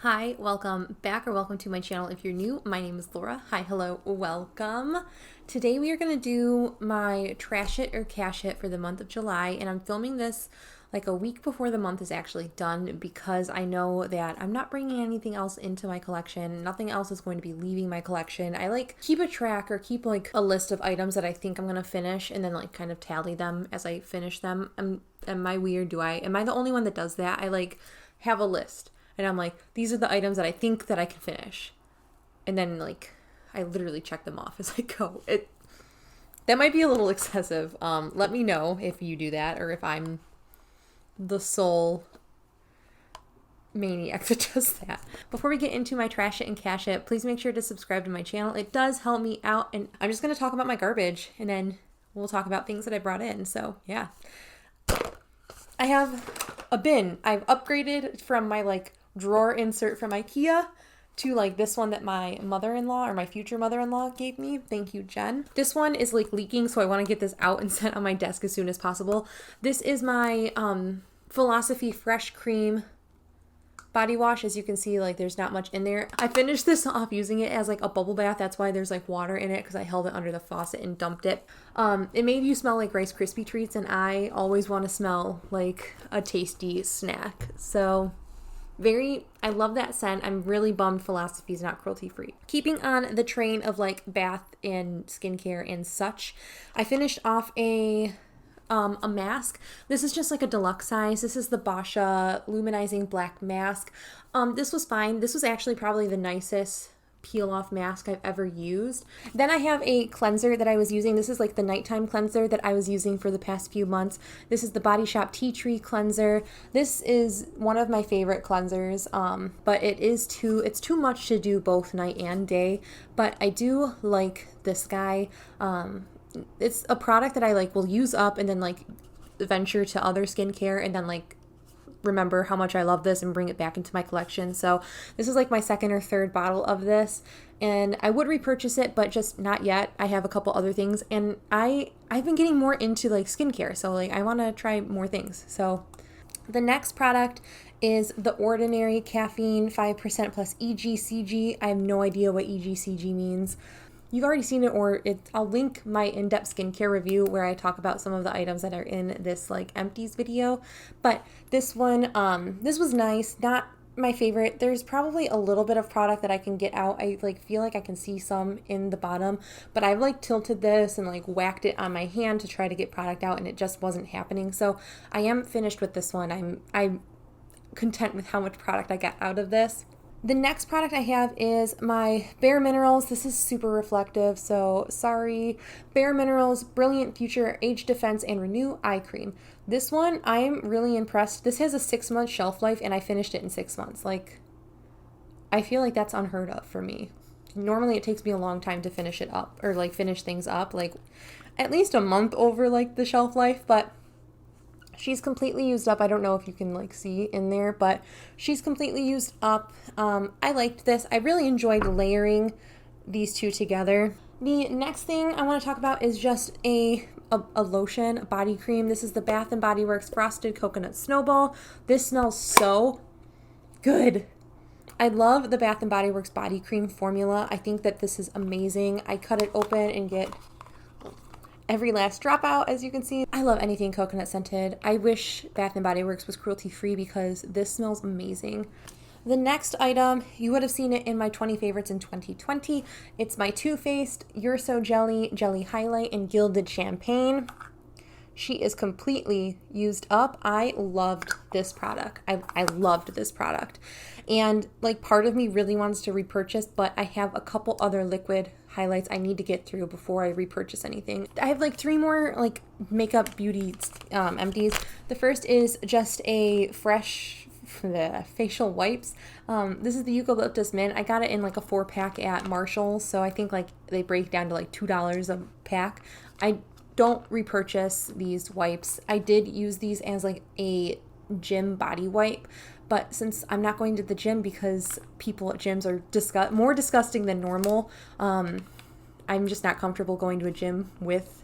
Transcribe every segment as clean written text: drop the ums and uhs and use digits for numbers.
Hi, welcome back or welcome to my channel. If you're new, my name is Laura. Hi, hello, welcome. Today we are going to do my trash it or cash it for the month of July, and I'm filming this like a week before the month is actually done because I know that I'm not bringing anything else into my collection. Nothing else is going to be leaving my collection. I like keep a track or keep like a list of items that I think I'm going to finish and then like kind of tally them as I finish them. Am I weird? Am I the only one that does that? I like have a list. And I'm like, these are the items that I think that I can finish. And then like, I literally check them off as I go. That might be a little excessive. Let me know if you do that or if I'm the sole maniac that does that. Before we get into my trash it and cash it, please make sure to subscribe to my channel. It does help me out. And I'm just going to talk about my garbage and then we'll talk about things that I brought in. So yeah. I have a bin. I've upgraded from my like drawer insert from IKEA to like this one that my mother-in-law or my future mother-in-law gave me. Thank you, Jen. This one is like leaking, so I want to get this out and set on my desk as soon as possible. This is my Philosophy Fresh Cream body wash. As you can see, like there's not much in there. I finished this off using it as like a bubble bath. That's why there's like water in it, because I held it under the faucet and dumped it. It made you smell like Rice Krispie treats, and I always want to smell like a tasty snack. So I love that scent. I'm really bummed Philosophy is not cruelty free. Keeping on the train of like bath and skincare and such, I finished off a mask. This is just like a deluxe size. This is the Boscia Luminizing Black Mask. This was fine. This was actually probably the nicest peel off mask I've ever used. Then I have a cleanser that I was using. This is like the nighttime cleanser that I was using for the past few months. This is the Body Shop Tea Tree Cleanser. This is one of my favorite cleansers, but it's too much to do both night and day, but I do like this guy. It's a product that I like will use up and then like venture to other skincare and then like remember how much I love this and bring it back into my collection. So this is like my second or third bottle of this, and I would repurchase it, but just not yet. I have a couple other things, and I've been getting more into like skincare, so like I want to try more things. So the next product is The Ordinary Caffeine 5% plus EGCG. I have no idea what EGCG means. You've already seen it, I'll link my in-depth skincare review where I talk about some of the items that are in this like empties video. But this one, this was nice, not my favorite. There's probably a little bit of product that I can get out. I like feel like I can see some in the bottom, but I've like tilted this and like whacked it on my hand to try to get product out, and it just wasn't happening. So I am finished with this one. I'm content with how much product I got out of this. The next product I have is my Bare Minerals. This is super reflective, so sorry. Bare Minerals Brilliant Future Age Defense and Renew Eye Cream. This one, I'm really impressed. This has a 6-month shelf life, and I finished it in 6 months. Like, I feel like that's unheard of for me. Normally, it takes me a long time to finish it up, or like finish things up, like at least a month over like the shelf life, but she's completely used up. I don't know if you can like see in there, but she's completely used up. I liked this. I really enjoyed layering these two together. The next thing I want to talk about is just a lotion, a body cream. This is the Bath & Body Works Frosted Coconut Snowball. This smells so good. I love the Bath & Body Works body cream formula. I think that this is amazing. I cut it open and get every last drop out, as you can see. I love anything coconut scented. I wish Bath & Body Works was cruelty free because this smells amazing. The next item, you would have seen it in my 20 favorites in 2020. It's my Too Faced You're So Jelly Highlight in Gilded Champagne. She is completely used up. I loved this product. I loved this product. And like part of me really wants to repurchase, but I have a couple other liquid highlights I need to get through before I repurchase anything. I have like 3 more like makeup beauty empties. The first is just a fresh facial wipes. This is the Eucalyptus Mint. I got it in like a 4-pack at Marshall's, so I think like they break down to like $2 a pack. I don't repurchase these wipes. I did use these as like a gym body wipe, but since I'm not going to the gym because people at gyms are more disgusting than normal, I'm just not comfortable going to a gym with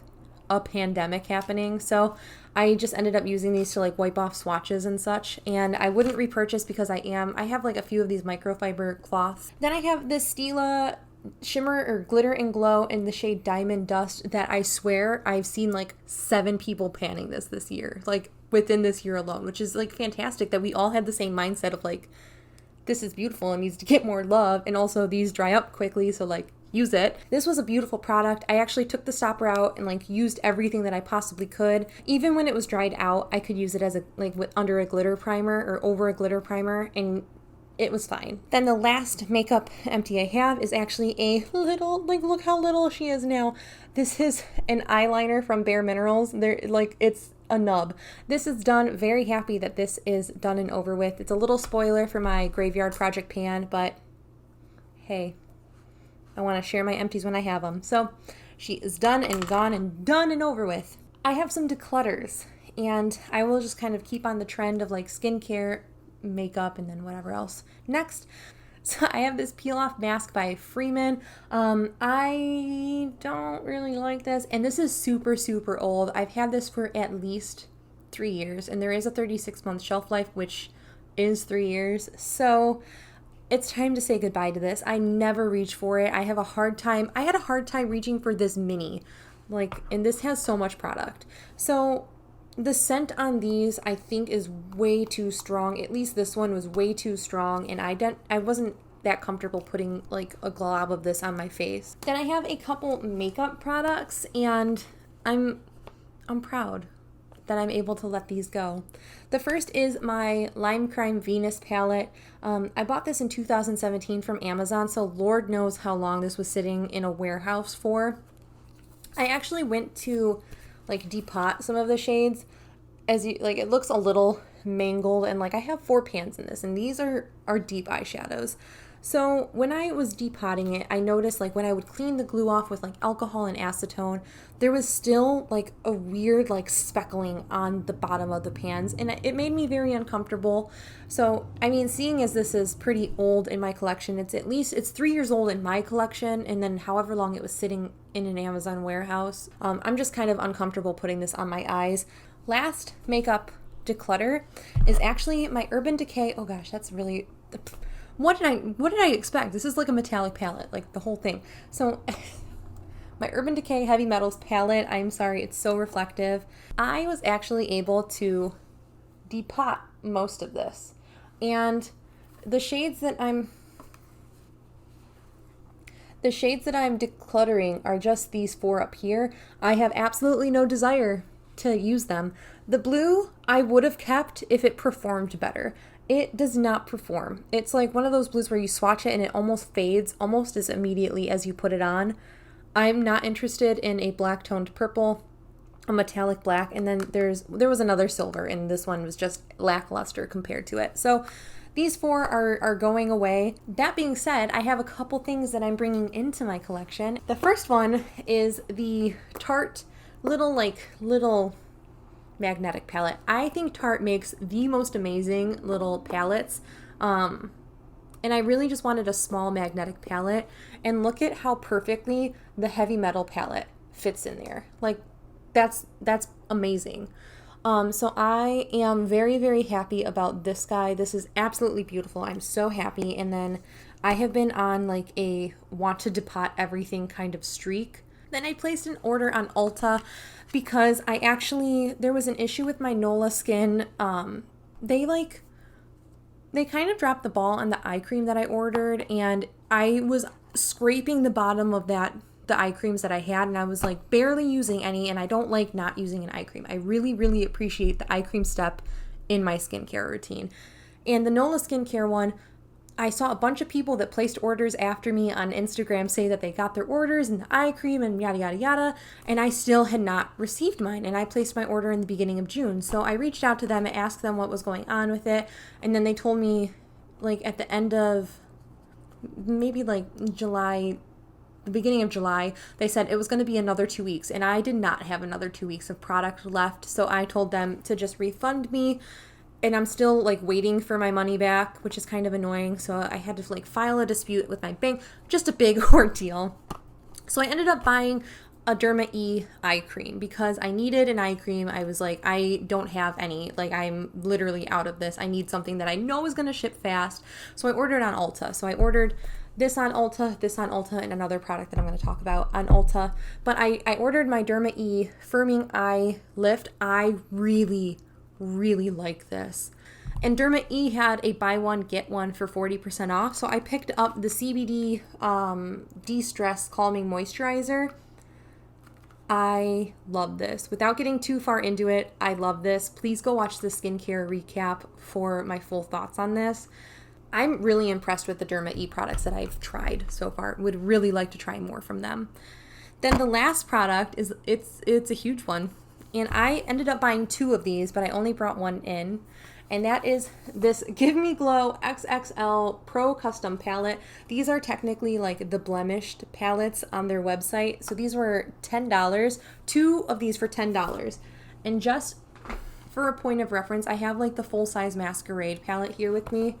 a pandemic happening. So I just ended up using these to like wipe off swatches and such. And I wouldn't repurchase because I have like a few of these microfiber cloths. Then I have this Stila shimmer or glitter and glow in the shade Diamond Dust that I swear I've seen like 7 people panning this year, like within this year alone, which is like fantastic that we all had the same mindset of like, this is beautiful and needs to get more love, and also these dry up quickly, so like use it. This was a beautiful product. I actually took the stopper out and like used everything that I possibly could. Even when it was dried out, I could use it as a like under a glitter primer or over a glitter primer, and it was fine. Then the last makeup empty I have is actually a little, like look how little she is now. This is an eyeliner from Bare Minerals. They're like, it's a nub. This is done. Very happy that this is done and over with. It's a little spoiler for my Graveyard Project pan, but hey, I want to share my empties when I have them. So she is done and gone and done and over with. I have some declutters, and I will just kind of keep on the trend of like skincare, makeup, and then whatever else next. So I have this peel off mask by Freeman. I don't really like this, and this is super old. I've had this for at least 3 years, and there is a 36-month shelf life, which is 3 years. So it's time to say goodbye to this. I never reach for it. I had a hard time reaching for this mini, like, and this has so much product. So the scent on these, I think, is way too strong. At least this one was way too strong, and I wasn't that comfortable putting like a glob of this on my face. Then I have a couple makeup products, and I'm proud that I'm able to let these go. The first is my Lime Crime Venus palette. I bought this in 2017 from Amazon, so Lord knows how long this was sitting in a warehouse for. I actually went to like depot some of the shades, as you like, it looks a little mangled, and like I have 4 pans in this, and these are deep eyeshadows. So when I was depotting it, I noticed like when I would clean the glue off with like alcohol and acetone, there was still like a weird like speckling on the bottom of the pans, and it made me very uncomfortable. So I mean, seeing as this is pretty old in my collection, it's 3 years old in my collection, and then however long it was sitting in an Amazon warehouse, I'm just kind of uncomfortable putting this on my eyes. Last makeup declutter is actually my Urban Decay. Oh gosh, that's really, what did I expect? This is like a metallic palette, like the whole thing. So my Urban Decay Heavy Metals palette, I'm sorry, it's so reflective. I was actually able to depot most of this, and the shades that I'm decluttering are just these 4 up here. I have absolutely no desire to use them. The blue I would have kept if it performed better. It does not perform. It's like one of those blues where you swatch it and it almost fades almost as immediately as you put it on. I'm not interested in a black toned purple, a metallic black, and then there was another silver, and this one was just lackluster compared to it. So these 4 are going away. That being said, I have a couple things that I'm bringing into my collection. The first one is the Tarte little magnetic palette. I think Tarte makes the most amazing little palettes. And I really just wanted a small magnetic palette, and look at how perfectly the Heavy Metal palette fits in there. Like that's amazing. So I am very, very happy about this guy. This is absolutely beautiful. I'm so happy. And then I have been on like a want to depot everything kind of streak. Then I placed an order on Ulta because there was an issue with my Nola skin. They kind of dropped the ball on the eye cream that I ordered, and I was scraping the bottom of the eye creams that I had, and I was like barely using any, and I don't like not using an eye cream. I really, really appreciate the eye cream step in my skincare routine. And the Nola skincare one, I saw a bunch of people that placed orders after me on Instagram say that they got their orders and the eye cream and yada, yada, yada, and I still had not received mine, and I placed my order in the beginning of June. So I reached out to them and asked them what was going on with it, and then they told me, like, at the end of maybe, like, July, the beginning of July, they said it was going to be another 2 weeks, and I did not have another 2 weeks of product left, so I told them to just refund me. And I'm still like waiting for my money back, which is kind of annoying. So I had to like file a dispute with my bank, just a big ordeal. So I ended up buying a 𝙁𝙤𝙪𝙡𝙾 eye cream because I needed an eye cream. I was like, I don't have any. Like, I'm literally out of this. I need something that I know is going to ship fast. So I ordered on Ulta. So I ordered this on Ulta, and another product that I'm going to talk about on Ulta. But I ordered my 𝙁𝙤𝙪𝙡𝙾 Firming Eye Lift. I really, really like this. And 𝙁𝙤𝙪𝙡𝙾 had a buy one, get one for 40% off. So I picked up the CBD De-Stress Calming Moisturizer. I love this. Without getting too far into it, I love this. Please go watch the skincare recap for my full thoughts on this. I'm really impressed with the 𝙁𝙤𝙪𝙡𝙾 products that I've tried so far. Would really like to try more from them. Then the last product is, it's a huge one. And I ended up buying 2 of these, but I only brought one in. And that is this Give Me Glow XXL Pro Custom Palette. These are technically like the blemished palettes on their website. So these were $10. 2 of these for $10. And just for a point of reference, I have like the full-size Masquerade palette here with me.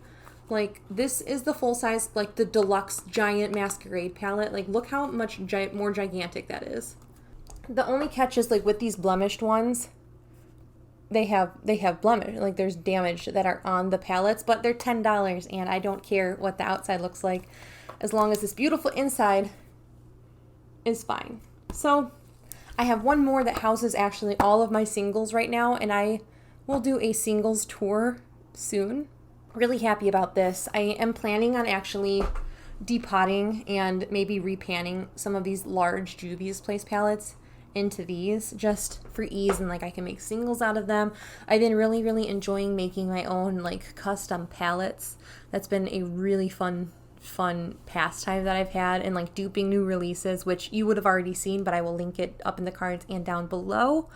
Like, this is the full-size, like the deluxe giant Masquerade palette. Like, look how much more gigantic that is. The only catch is, like, with these blemished ones, they have blemish, like there's damage that are on the palettes, but they're $10 and I don't care what the outside looks like as long as this beautiful inside is fine. So I have one more that houses actually all of my singles right now, and I will do a singles tour soon. Really happy about this. I am planning on actually depotting and maybe repanning some of these large Juvia's Place palettes into these just for ease, and like I can make singles out of them. I've been really enjoying making my own like custom palettes. That's been a really fun pastime that I've had, and like duping new releases, which you would have already seen, but I will link it up in the cards and down below.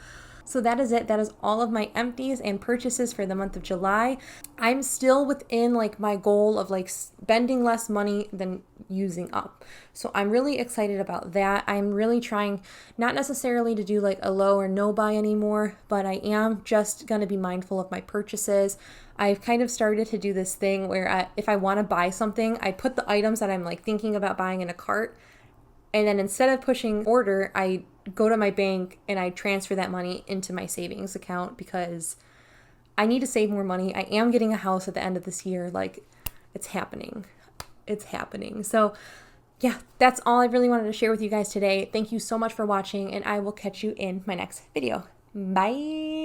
So that is it. That is all of my empties and purchases for the month of July. I'm still within like my goal of like spending less money than using up. So I'm really excited about that. I'm really trying not necessarily to do like a low or no buy anymore, but I am just going to be mindful of my purchases. I've kind of started to do this thing where if I want to buy something, I put the items that I'm like thinking about buying in a cart. And then instead of pushing order, I go to my bank and I transfer that money into my savings account because I need to save more money. I am getting a house at the end of this year. Like, it's happening. It's happening. So yeah, that's all I really wanted to share with you guys today. Thank you so much for watching, and I will catch you in my next video. Bye.